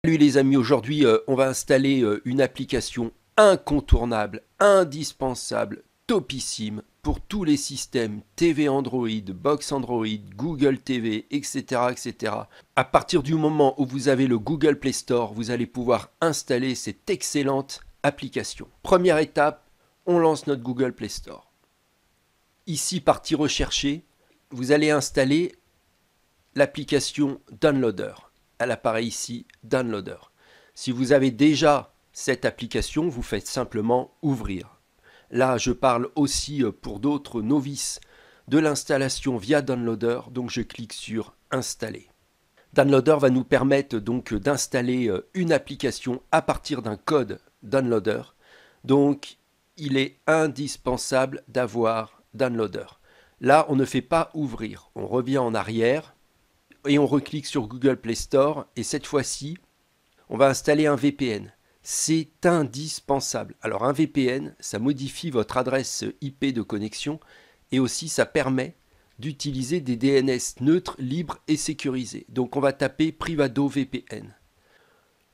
Salut les amis, aujourd'hui on va installer une application incontournable, indispensable, topissime pour tous les systèmes TV Android, Box Android, Google TV, etc., etc. À partir du moment où vous avez le Google Play Store, vous allez pouvoir installer cette excellente application. Première étape, on lance notre Google Play Store. Ici, partie rechercher, vous allez installer l'application Downloader. Elle apparaît ici, Downloader. Si vous avez déjà cette application, vous faites simplement ouvrir. Là, je parle aussi pour d'autres novices de l'installation via Downloader, donc je clique sur Installer. Downloader va nous permettre donc d'installer une application à partir d'un code Downloader. Donc, il est indispensable d'avoir Downloader. Là, on ne fait pas ouvrir. On revient en arrière et on reclique sur Google Play Store et cette fois-ci, on va installer un VPN. C'est indispensable. Alors un VPN, ça modifie votre adresse IP de connexion et aussi ça permet d'utiliser des DNS neutres, libres et sécurisés. Donc on va taper Privado VPN.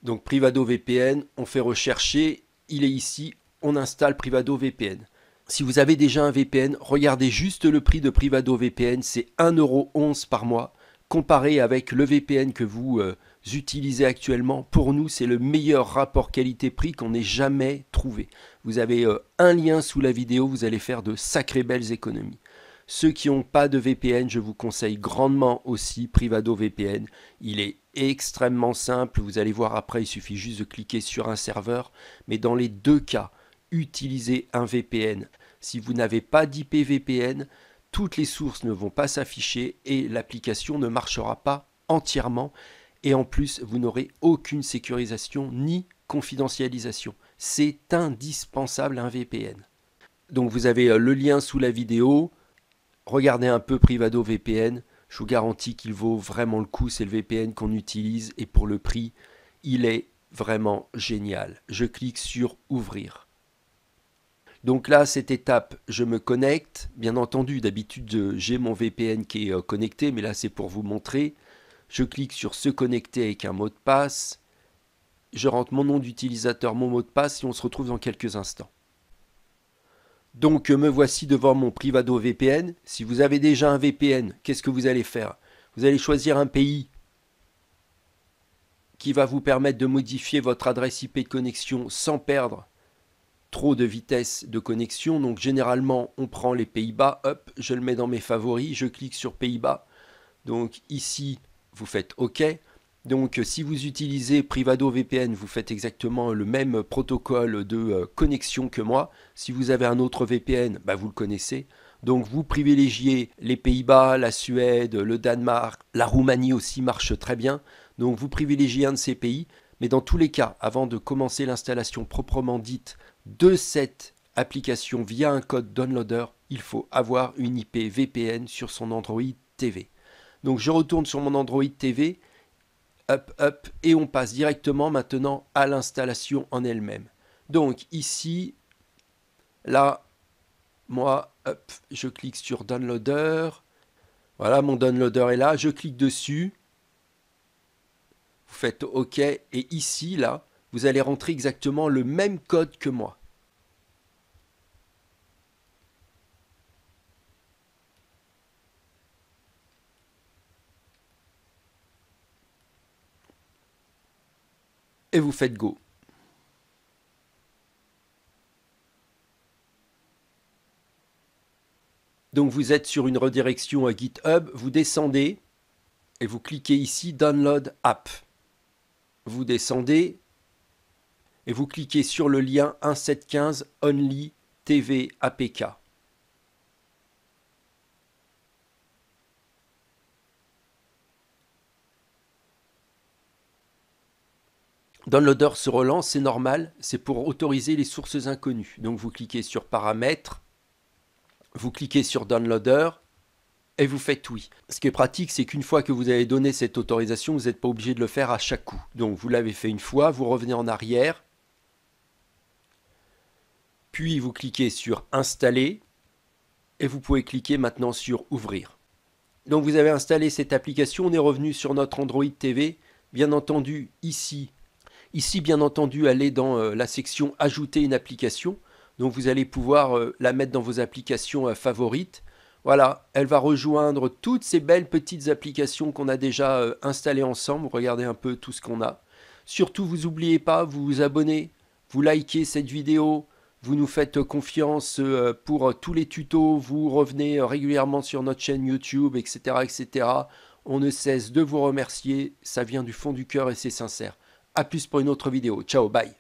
Donc Privado VPN, on fait rechercher, il est ici, on installe Privado VPN. Si vous avez déjà un VPN, regardez juste le prix de Privado VPN, c'est 1,11 € par mois. Comparé avec le VPN que vous utilisez actuellement, pour nous, c'est le meilleur rapport qualité-prix qu'on ait jamais trouvé. Vous avez un lien sous la vidéo, vous allez faire de sacrées belles économies. Ceux qui n'ont pas de VPN, je vous conseille grandement aussi Privado VPN. Il est extrêmement simple, vous allez voir après, il suffit juste de cliquer sur un serveur. Mais dans les deux cas, utilisez un VPN. Si vous n'avez pas d'IP VPN, toutes les sources ne vont pas s'afficher et l'application ne marchera pas entièrement. Et en plus, vous n'aurez aucune sécurisation ni confidentialisation. C'est indispensable un VPN. Donc vous avez le lien sous la vidéo. Regardez un peu Privado VPN. Je vous garantis qu'il vaut vraiment le coup. C'est le VPN qu'on utilise et pour le prix, il est vraiment génial. Je clique sur Ouvrir. Donc là, cette étape, je me connecte. Bien entendu, d'habitude, j'ai mon VPN qui est connecté, mais là, c'est pour vous montrer. Je clique sur se connecter avec un mot de passe. Je rentre mon nom d'utilisateur, mon mot de passe et on se retrouve dans quelques instants. Donc, me voici devant mon Privado VPN. Si vous avez déjà un VPN, qu'est-ce que vous allez faire? Vous allez choisir un pays qui va vous permettre de modifier votre adresse IP de connexion sans perdre trop de vitesse de connexion. Donc généralement on prend les Pays-Bas, hop, je le mets dans mes favoris, je clique sur Pays-Bas. Donc ici vous faites OK. Donc si vous utilisez Privado VPN, vous faites exactement le même protocole de connexion que moi. Si vous avez un autre VPN, bah, vous le connaissez. Donc vous privilégiez les Pays-Bas, la Suède, le Danemark, la Roumanie aussi marche très bien. Donc vous privilégiez un de ces pays. Mais dans tous les cas, avant de commencer l'installation proprement dite de cette application via un code downloader, il faut avoir une IP VPN sur son Android TV. Donc je retourne sur mon Android TV, hop, et on passe directement maintenant à l'installation en elle-même. Donc ici, là, moi, hop, je clique sur Downloader. Voilà, mon downloader est là, je clique dessus. Vous faites OK et ici, là, vous allez rentrer exactement le même code que moi. Et vous faites Go. Donc vous êtes sur une redirection à GitHub, vous descendez et vous cliquez ici Download App. Vous descendez et vous cliquez sur le lien 1715 Only TV APK. Downloader se relance, c'est normal, c'est pour autoriser les sources inconnues. Donc vous cliquez sur Paramètres, vous cliquez sur Downloader et vous faites oui. Ce qui est pratique, c'est qu'une fois que vous avez donné cette autorisation, vous n'êtes pas obligé de le faire à chaque coup. Donc vous l'avez fait une fois, vous revenez en arrière, puis vous cliquez sur Installer et vous pouvez cliquer maintenant sur Ouvrir. Donc vous avez installé cette application, on est revenu sur notre Android TV. Bien entendu, ici, Ici, bien entendu, allez dans la section ajouter une application. Donc vous allez pouvoir la mettre dans vos applications favorites. Voilà, elle va rejoindre toutes ces belles petites applications qu'on a déjà installées ensemble. Regardez un peu tout ce qu'on a. Surtout, vous n'oubliez pas, vous vous abonnez, vous likez cette vidéo, vous nous faites confiance pour tous les tutos, vous revenez régulièrement sur notre chaîne YouTube, etc., etc. On ne cesse de vous remercier, ça vient du fond du cœur et c'est sincère. A plus pour une autre vidéo. Ciao, bye.